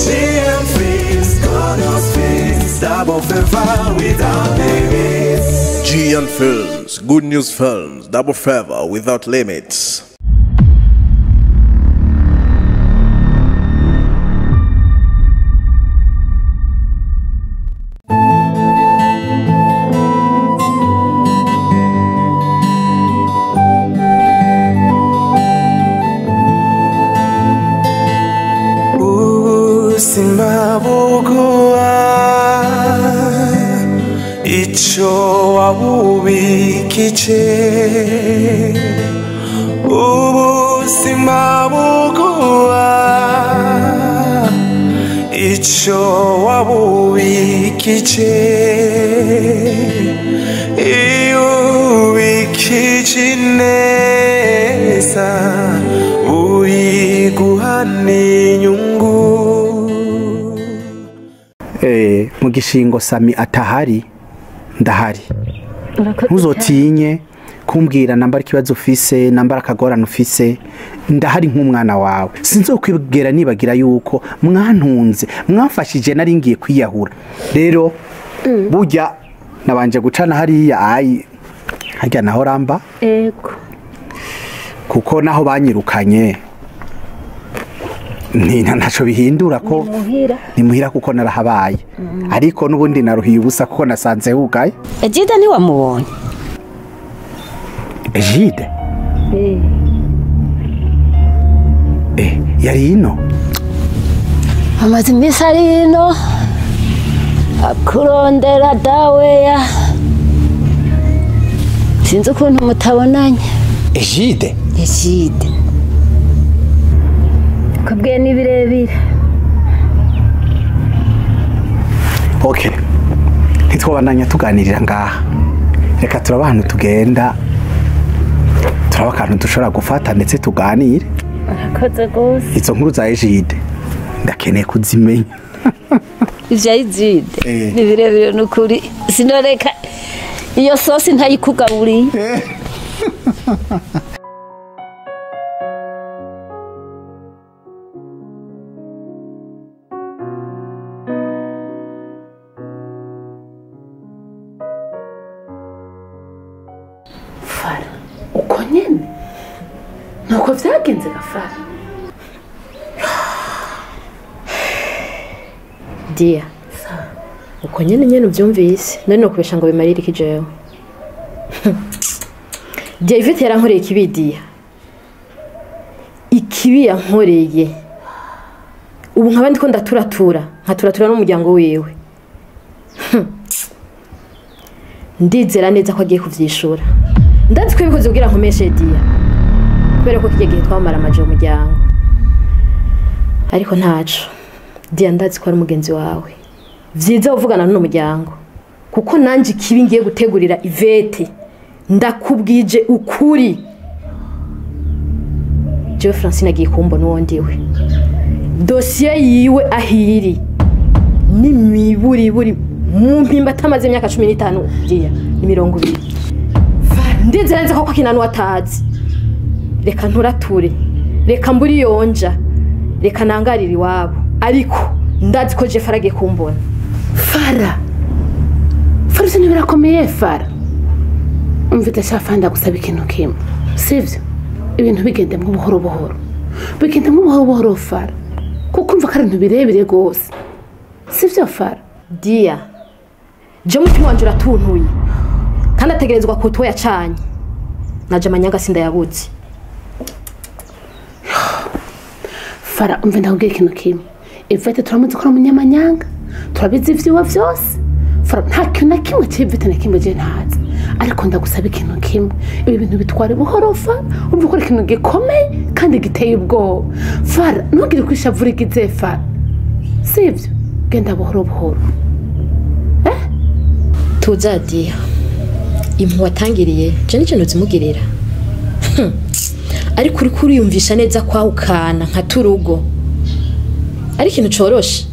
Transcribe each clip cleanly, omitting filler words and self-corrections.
GM Films, good news films, double favor without limits. GM Films, good news films, double favor without limits. Icho wabubikije ubuzima buguha icho wabubikije iyo ubikije neza uyiguhana inyungu. Mu gishingo Sami atahari ndahari, ntuzotinye kumbwira nambara ikibazo ufise, nambara akagorana ufise, ndahari nk'umwana wawe. Sinzokwibwira nibagira yuko mwantunze mwamfashije nari ngiye kwiyahura. Rero burya nabanje gucana hariya harya naho ramba ego kuko naho banyirukanye ntaco bihindura ko ni muhira kuko narahabaye, ariko nubundi naruhiye ubusa kuko nasanze hugaye. Ejide ni wamubonye? Ejide yari ino amaze iminsi ari ino akurondera daweya, sinzi ukuntu mutabonanye. Ejide kubwiye ni birebire. Okay, ntitwabandanya tuganirira ngaha, reka turaba ahantu tugenda, turaba akantu dushobora gufata ndetse tuganire. Arakoze gose. Izo nkuru za Ejide ndakeneye kuzimenya. Ivya Ejide ni birebire n'ukuri, sinoreka iyo sosi ntayikugaburiye. Fara, uko nyene nuko vyagenze Gafara. Dia uko nyene uvyumvise, none nokubesha ngo bimarire iki jewe. Dia Yvette yarankoreye ikibi. Dia ikibi yankoreye ubu nkaba ndiko ndaturatura n'umuryango wiwe. Ndizera neza ko agiye kuvyishura. Ndazi ko bikoze kugira nkomeshe Dia, kubera ko kije gihe twamara amaje umuryango. Ariko ntaco Dia, ndazi ko ari umugenzi wawe, vyiza uvugana n'umuryango kuko nanje kibi ngiye gutegurira Yvette ndakubwije ukuri. Jewe Francine agiye kumbona uwo ndiwe, dossier yiwe ahiri ni miburi mu mpimba tamaze imyaka 15 Dia ni 20. Ndizera nzi ko kinanu atazi. Reka nturature, reka mburi yonja, reka nangarira iwabo, ariko ndazi ko Jeff aragiye kumbona. Fara sini birakomeye Fara. Umvita shafanda gusaba ikintu kimwe, sivyo? Ibintu bigende mu buhoro buhoro Fara, kuko umva karantu birebire gose, sivyo Fara? Dia je mutima wanje uratuntuye kandi ategerezwa kutuwa yacanye, naje amanyanga sinda yabuze. Fara umva ndakubwira ikintu kimwe, Yvette turamuzi ko umunyamanyanga, turabizi ivyiwe vyose. Fara nta kintu na kimwe cy'Yvette na kimwe je ntazi, ariko ndagusaba ikintu kimwe, ibi bintu bitware buhoro Fara, umva ko ikintu gikomeye kandi giteye ubwoba. Fara ntugire kwishavura igize Fara, sivyo? Genda buhoro. Tuza Dia, impu watangiriye je n'ikintu zimugirira. Ariko uri kuriyumvisha neza kwa ukana nka turugo, ari ikintu coroshe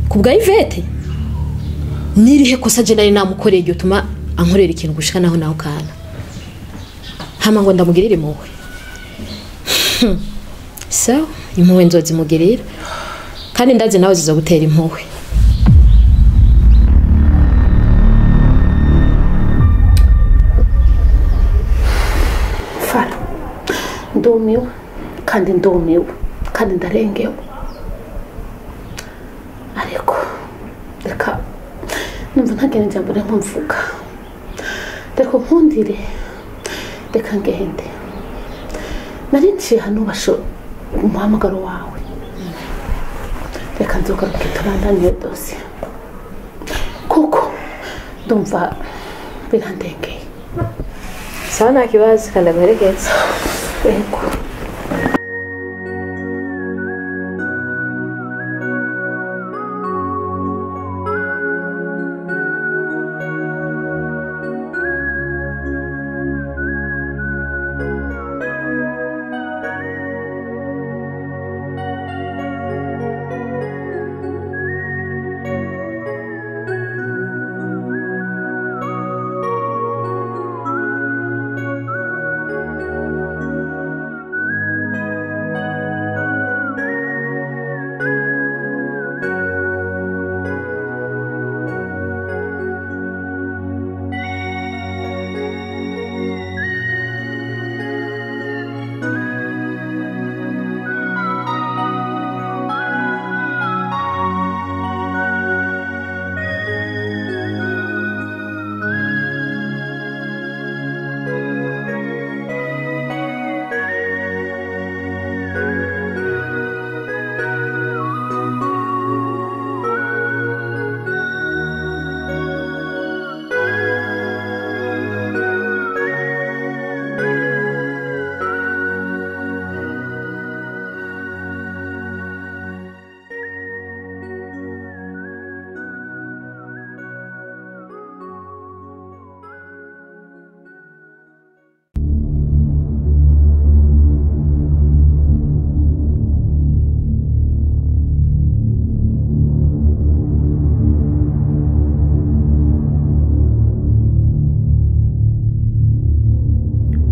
kubwa Yvette. Nirihe kosa je nari namukoreye iryo tuma ankorera ikintu gushika naho ukana, hama ngo ndamugirire muwe. So impuwe nzozimugirira kandi ndazi nawe zizo gutera impuhwe. Fara ndumiwe kandi ndarengewe, ariko reka numva ntagenda ijambo rimwe mvuga, reka nkundire, reka ngende. Nari nciye hano basho umuhamagaro wawe, reka nzogaruke tubandanye dosiye kuko ndumva birandengeye. Sawa, nta kibazo, kandi aguherekeze. Yego.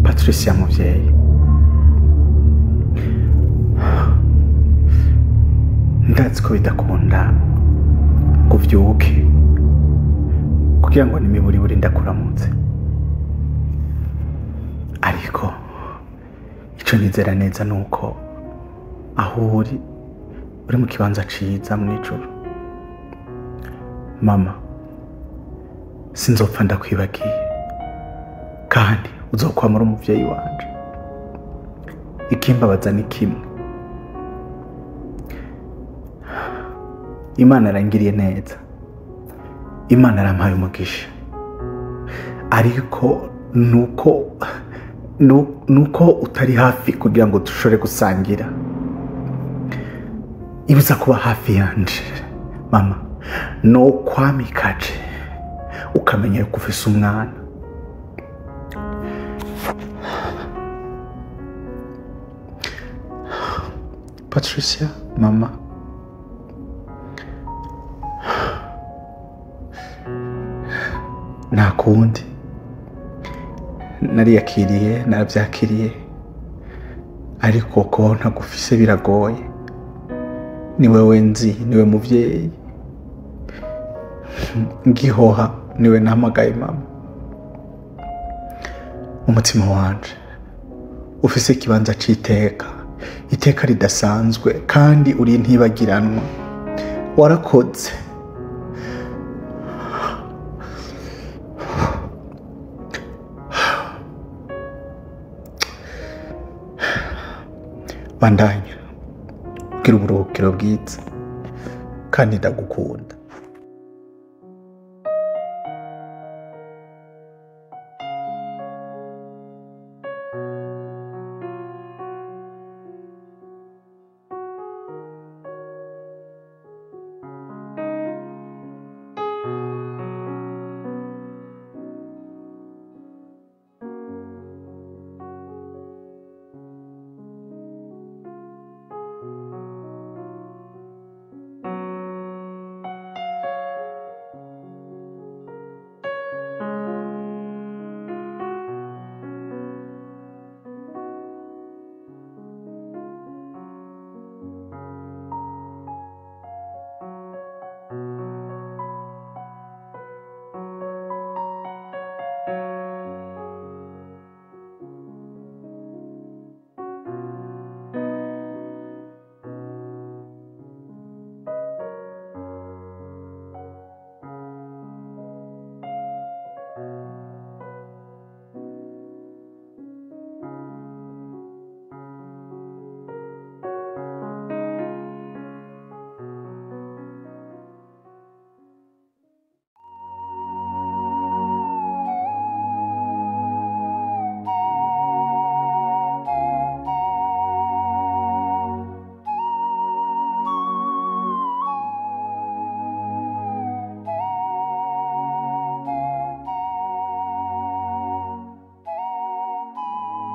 Patricia muvyeyi, ndazi ko bidakunda kuvyuke kugira ngo n'imiburiburi ndakuramutse, ariko ico nizera neza nuko aho uri mu kibanza ciza mw'ijuru. Mama, sinzopfa ndakwibagiye kandi uzokwamura umuvyeyi wanje. Ikimbabaza ni kimwe, Imana yarangiriye neza, Imana yarampaye umugisha, ariko nuko utari hafi kugira ngo dushobore gusangira. Ibuza kuba hafi yanje mama, no kwamikaje ukamenya yuko ufise umwana. Patricia, mama, nta kundi naravyakiriye, ariko ko ntagufise biragoye. Ni wewe nzi, niwe muvyeyi, ngihoha niwe nahamagaye mama. Umutima wanje ufise ikibanza c'iteka, iteka ridasanzwe kandi uri ntibagiranwa. Warakoze. Bandanya ugira uburuhukiro bwiza kandi ndagukunda.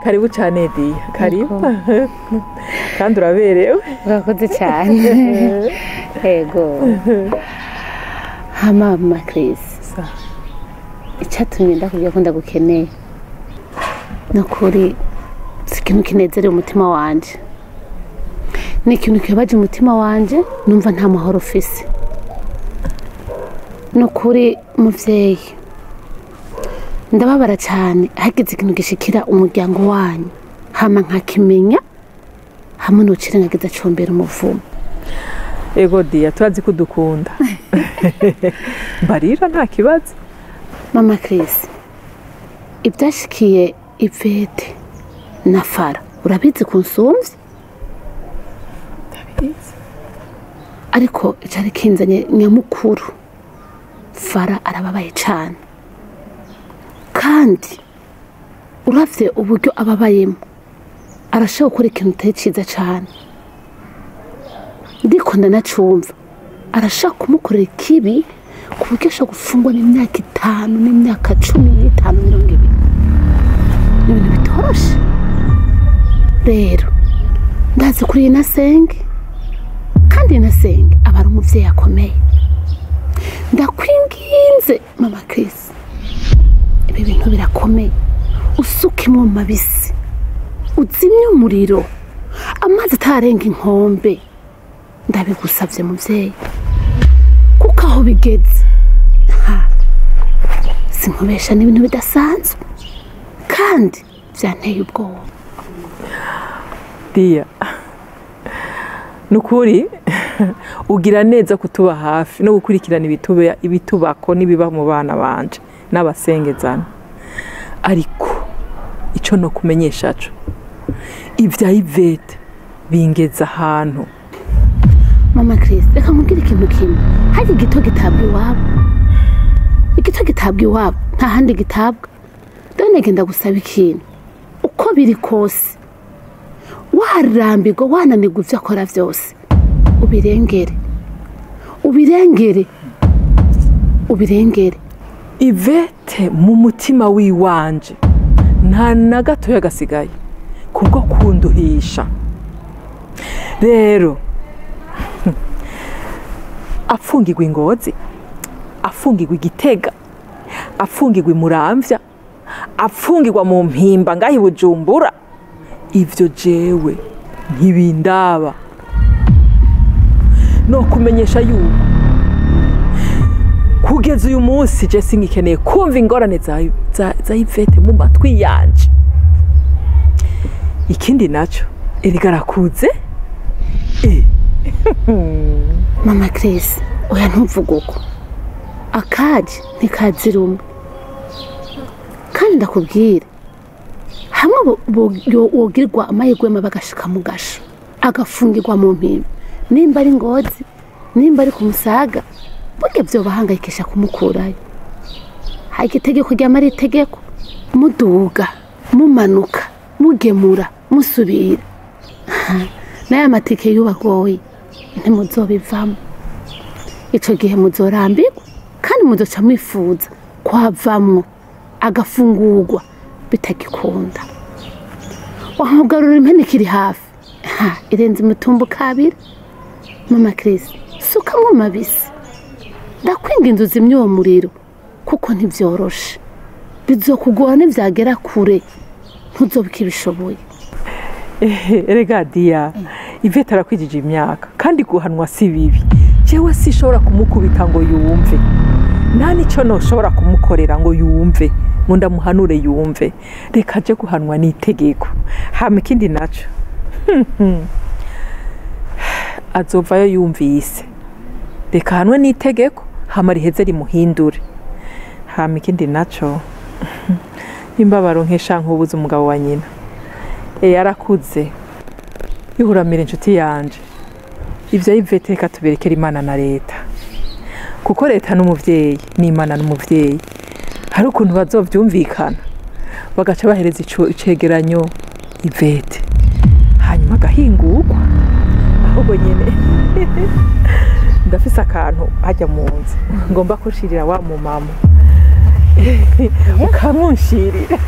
karibu cyane Diya karibu kandi uraberewe urakoze cyane yego mama Chris icyatumye ndakubwira ko ndagukeneye nakuri si ikintu kinezereye umutima wanje ni ikintu kibabaje umutima wanje numva nta mahoro ufise nukuri muvyeyi ndababara cyane hagize ikintu gishikira umuryango wanyu hama nkakimenya hamwe n'ucire nkagize acombera umuvumo ego Diya turazi ko dukunda barira nta kibazo mama Chris ibyashikiye Yvette na Fara urabizi kunsumvye ariko icari kinzanye nyamukuru Fara arababaye cyane kandi uravye uburyo ababayemo arashaka gukora ikintu utari ciza cyane ndiko ndanacumva arashaka kumukorera ikibi ku buryo ashaka gufungwa n'imyaka 5 n'imyaka 15 20 ni ibintu bitoroshe rero ndazi kuri Nasenge kandi Nasenge aba ari umuvyeyi akomeye ndakwinginze mama Chris ibi bintu birakomeye usukimwe mu mabisi uzimye umuriro amazi atarenga inkombe ndabigusavye muvyeyi kuko aho bigeze sinkubesha n'ibintu bidasanzwe kandi byanteye ubwoba Diya nukuri ugira neza kutuba hafi no gukurikirana ibitubako nibiba mu bana banje n'abasengezana ariko ico no kumenyesha cyo ibya Yvette bingeza ahantu mama Chris reka nkubwire ikintu kimwe hari igito gitabwa iwabo nta handi gitabwa done genda gusaba ikintu uko biri kose warambirwa wananirwa ivyo akora vyose ubirengere Yvette mu mutima wiwanje nta na gato yagasigaye kubwo kunduhisha rero afungirwa Ingozi afungirwa Igitega afungirwa Muramvya afungirwa mu Mpimba ngahi Bujumbura ivyo jewe ntibindaba no kumenyesha yuko kugeza uyu munsi je singikeneye kumva ingorane za Yvette mu matwi yanje ikindi naco erigarakuze mama Chris oya ntuvuga uko akaje ntikazirumwe kandi ndakubwira hamwe wogirwa amahirwe bagashika mu gasho agafungirwa mu Mpimba nimba ari Ngozi nimba ari ku Musaga burya byo bahangayikisha kumukurayo hari itegeko ry'amari itegeko muduga mumanuka mugemura musubira n'aya matike yubagoye ntimuzobivamo ico gihe muzorambirwa kandi muzoca mwifuza kwavamwo agafungurwa bitagikunda wamugarura impene kiri hafi irenze umutumbu kabiri mama Chris sukamwo mabisi ndakwinginze uzimye uwo muriro kuko ntivyoroshe bizokugora n'ivyagera kure ntuzobika ibishoboye erega Diya Yvette arakwijije imyaka kandi guhanwa si bibi jewe sishobora kumukubita ngo yumve nta nico noshobora kumukorera ngo yumve ngo ndamuhanure yumve reka je guhanwa n'itegeko hama ikindi naco azovayo yumvise reka hanwe n'itegeko hama riheze rimuhindure hama ikindi naco imbabaro nkesha nkubuza umugabo wa nyina yarakuze yuhuramira inshuti yanje ivyo Yvette reka tuberekera Imana na leta kuko leta n'umuvyeyi n'Imana n'umuvyeyi hari ukuntu bazovyumvikana bagaca bahereza icegeranyo Yvette hanyuma agahingurwa ahubwo nyene ndafise akantu hajya mu nzu ngomba kushirira wa mu mama ukamunshirira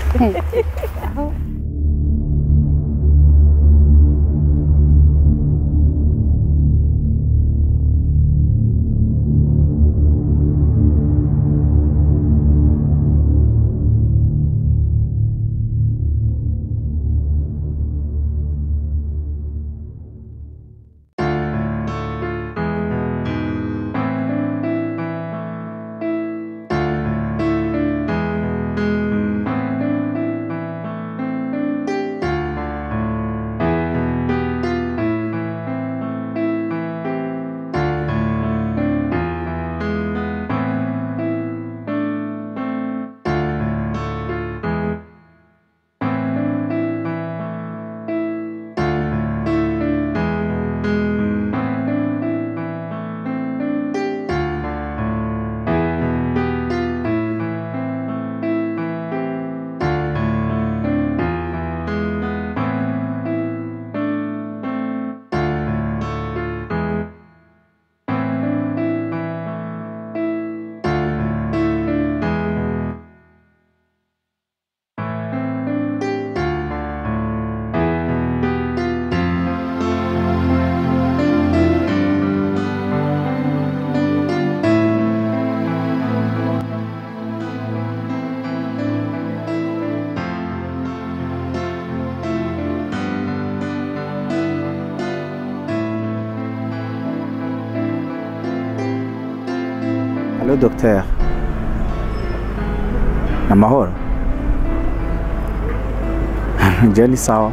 Allo docteur. Namahoro. Njye ni sawa.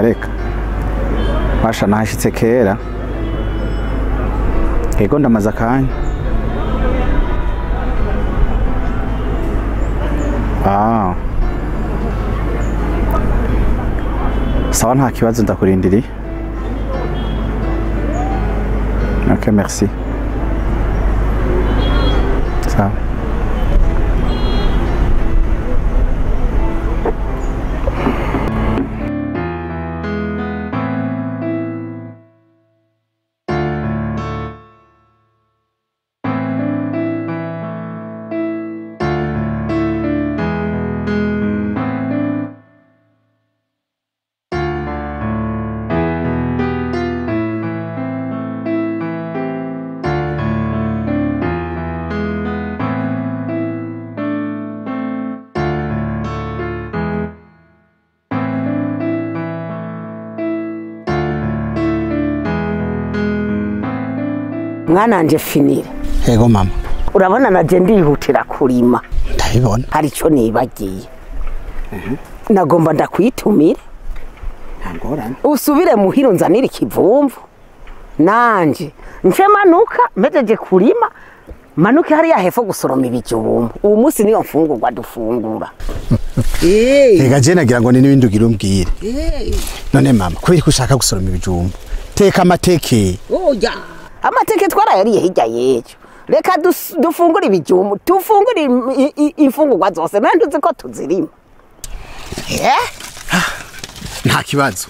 Reka. Basha nahashitse kera. Ego ndamaze akanya. Sawa nta kibazo ndakurindiriye. Ok, merci. Ça. Mwana anje finire. Ego mama. Urabona naje ndihutira kurima. Ndabibona. Hari cyo nibagiye. Nagomba ndakwitumire. Ntangorane. Usubire muhiro nzanira ikivumvu. Nanje nce manuka mejeje kurima. Manuke hariya hepfo gusoroma ibijumbu. Uwo munsi niyo mfungurwa dufungura. Ega je nagira ngo ni n'ibindi ugira umbwire. None mama, kubera ko ushaka gusoroma ibijumbu. Teka amateke. Oya. Amateke twarayariye hirya yejo. Reka dufungura ibijumbu, dufungura imfungurwa zose nanduze ko tuzirima. Nta kibazo.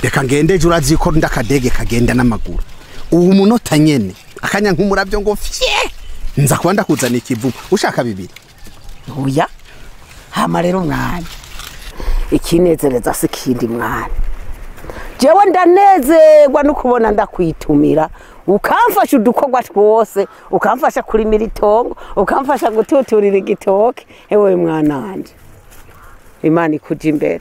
Reka ngende ejo urazi ko ndakadege kagenda n'amaguru. Ubu munota nyene akanya nk'umuravyo ngo fye. Nza kuba ndakuzana ikivumu. Ushaka bibiri. Oya. Hama rero mwana. Ikinezereza sikindi mwana. Jewe ndanezerwa no kubona ndakwitumira. Ukamfasha udukorwa twose, ukamfasha kurimira itongo, ukamfasha gututurira igitoke. Ewe mwana wanje. Imana ikuje imbere.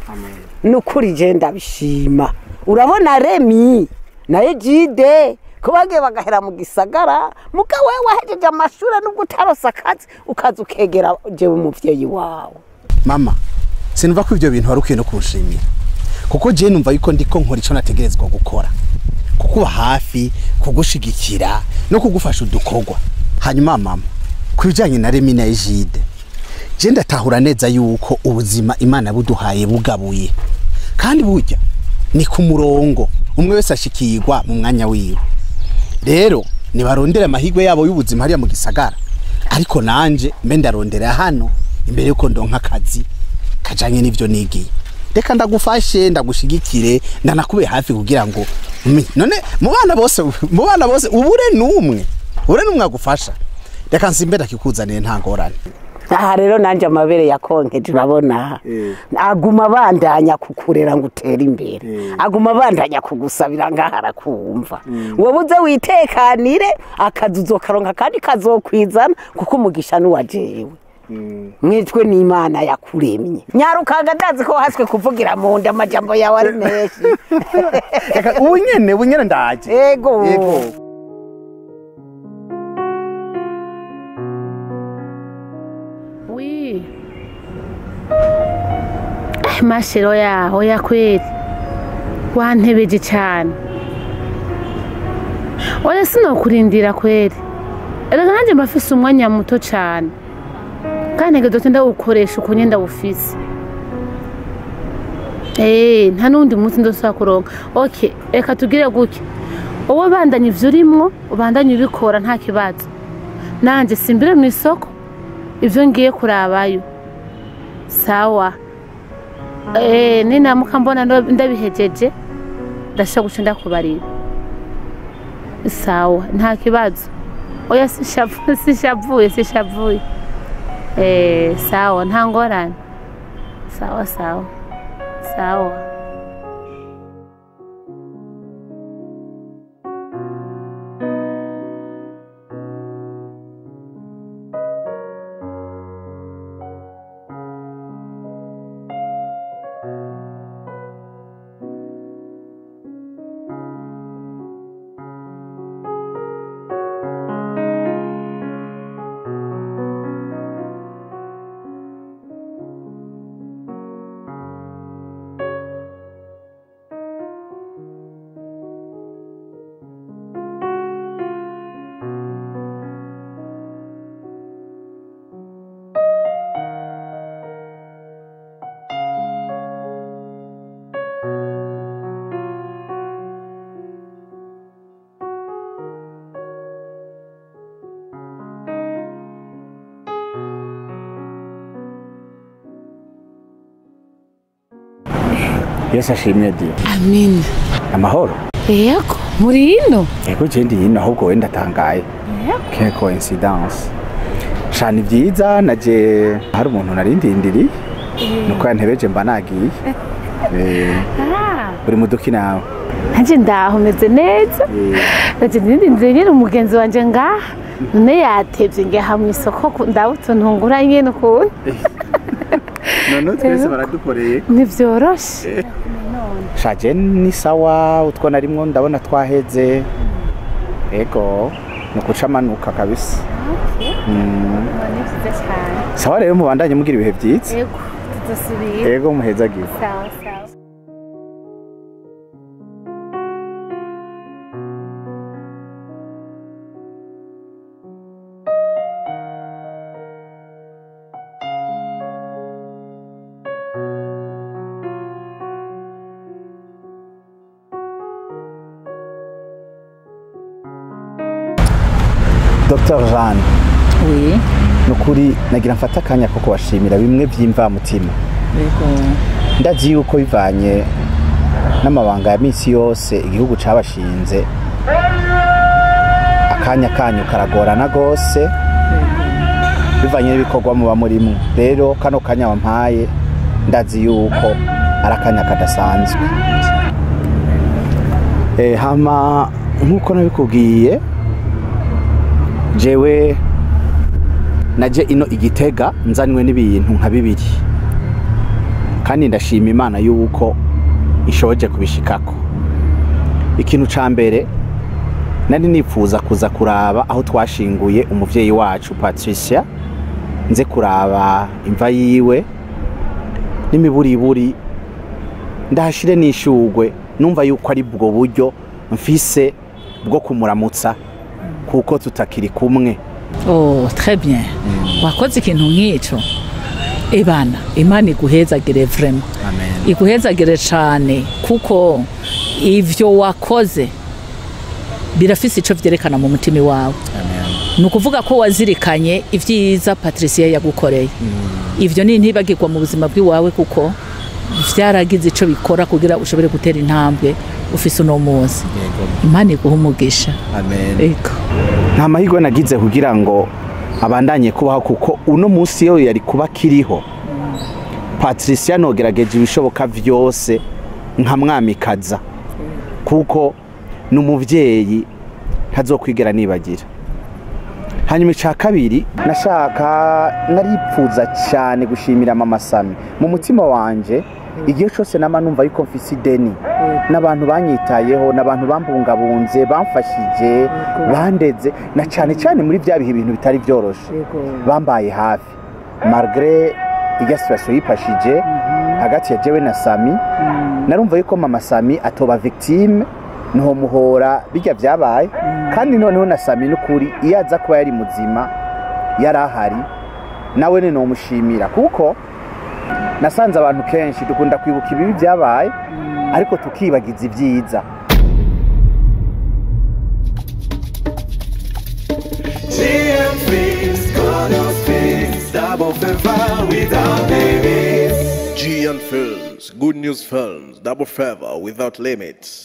Amen. Nukuri je ndabishima. Urabona Remi na Ejide ko bagiye bagahera mu gisagara, muka wewe wahejeje amashure no gutarosa akazi ukaza ukegera jewe umuvyeyi wawe. Mama, sinumva ko ivyo bintu warukiye no kunshimira. Kuko je numva yuko ndiko nkora ico nategerezwa gukora. Kukuba hafi, kugushigikira no kugufasha udukorwa. Hanyuma mama, kubijanye na Remi na Ejide. Je ndatahura neza yuko ubuzima Imana buduhaye bugabuye. Kandi burya ni ku murongo umwe wese ashikirwa mu mwanya wiwe. Rero nibarondera amahigwe yabo y'ubuzima hariya mu gisagara. Ariko nanje mbe ndarondera hano imbere yuko ndonka akazi kajanye n'ivyo nigiye. Reka ndagufashe ndagushigikire ndanakube hafi kugira ngo none mu bana bose ubure numwe agufasha. Reka nsimbe ndakikuzaniye nta ngorane. Aha rero nanje amabere yakonkeje urabona. Aguma bandanya kukurera ngo utera imbere. Aguma bandanya kugusabira ngahara kumva. Wobuze witekanire akazuzo karonka kandi kazokwizana kuko umugisha nuwajewe. Mwitwe n'Imana yakuremye. Nyarukaga ndazi ko haswe kuvugira mu nda amajambo yawe ari menshi. Unyene ndaje. Ego. Oui. Mashiro yaho ya kweli. Wantebeje cyane. Oya sinokurindira kweli. Erega nanje mbafise umwanya muto cyane. Kandi ngedote ndawukoresha uko nyenda ufise. Nta nundi munsi ndosaba kuronka. Okay, reka tugire gutya. Wowe bandanye ivyo urimwo, ubandanye ubikora nta kibazo. Nanje simbire mu isoko. Ivyo ngiye kurabayo. Sawa. Ninamuka mbona ndabihejeje. Ndashaka guca ndakubarira. Sawa, nta kibazo. Oya sishavuye. Sawa, nta ngorane. Sawa. Yesu ashimwe di. Amina. Amahoro. Yego, muri ino. Yego je ndi hino ahubwo wenda tangaye. Quelle coïncidence. Shani vyiza naje hari umuntu narindindiri. Nuko yantebeje mba nagiye. Uri muduki nawe. Naje ndaho meze neza. Naje ndindindire nyine umugenzi wanje ngaha. None yatevye nge hamwe isoko ndabutuntungura nyene ukuntu. None twese baradukoreye. Nivyoroshe. Shaje ni sawa utwo narimwo ndabona twaheze. Ego nukuca amanuka kabisa. Sawa rero mubandanye mugira ibihe vyiza. Ego tuzosubira. Ego muhezagiye. Sawa sawa. Dr Jeanne. Oui. Nukuri nagira mfata akanya ko kubashimira bimwe vy'imva mutima. Yego. Ndazi yuko bivanye n'amabanga ya misi yose igihugu cabashinze. Akanya kanyu karagorana gose. Bivanye n'ibikorwa muba murimwe. Rero kano kanya wampaye ndazi yuko arakanya kadasanzwe. Hama nkuko nabikubwiye jewe naje ino Igitega nzanwe n'ibintu nka bibiri kandi ndashima Imana yuko ishoboje kubishikako. Ikintu ca mbere nari nifuza kuza kuraba aho twashinguye umuvyeyi wacu Patricia, nze kuraba imva yiwe n'imiburiburi ndahashire n'ishugwe, numva yuko ari bwo buryo mfise bwo kumuramutsa kuko tutakiri kumwe. Oh, très bien. Wakoze ikintu nk'ico. Ebana, Imana iguhezagire vraiment. Amen. Iguhezagire cane kuko ivyo wakoze birafise ico vyerekana mu mutima wawe. Amen. Nukuvuga ko wazirikanye ivyiza Patricia yagukoreye. Ivyo ni ntibagirwa mu buzima bw'iwawe kuko vyaragize ico bikora kugira ushobore gutera intambwe ufise uno munsi. Imana iguha umugisha. Amen. Ego. Nta mahirwe nagize kugira ngo abandanye kubaho kuko uno munsi yo yari kuba kiriho. Patricia nogerageje ibishoboka vyose nka mwamikaza kuko n'umuvyeyi ntazokwigera nibagira. Hanyuma ica kabiri nashaka naripfuza cyane gushimira mama Sami mu mutima wanje igihe cyose nama numva yuko mfise ideni n'abantu banyitayeho n'abantu bambungabunze bamfashije bandeze na cyane muri bya bihe ibintu bitari byoroshe bambaye hafi malgré irya situation yipashije hagati ya jewe na Sami narumva yuko mama Sami atoba victime no muhora bijya byabaye kandi noneho na Sami n'ukuri iyo aza kuba yari muzima yarahari nawe ne no mushimira kuko nasanze abantu kenshi dukunda kwibuka ibibi byabaye ariko tukibagiza ibyiza. G and Films, Good News Films, Double Favor without limits.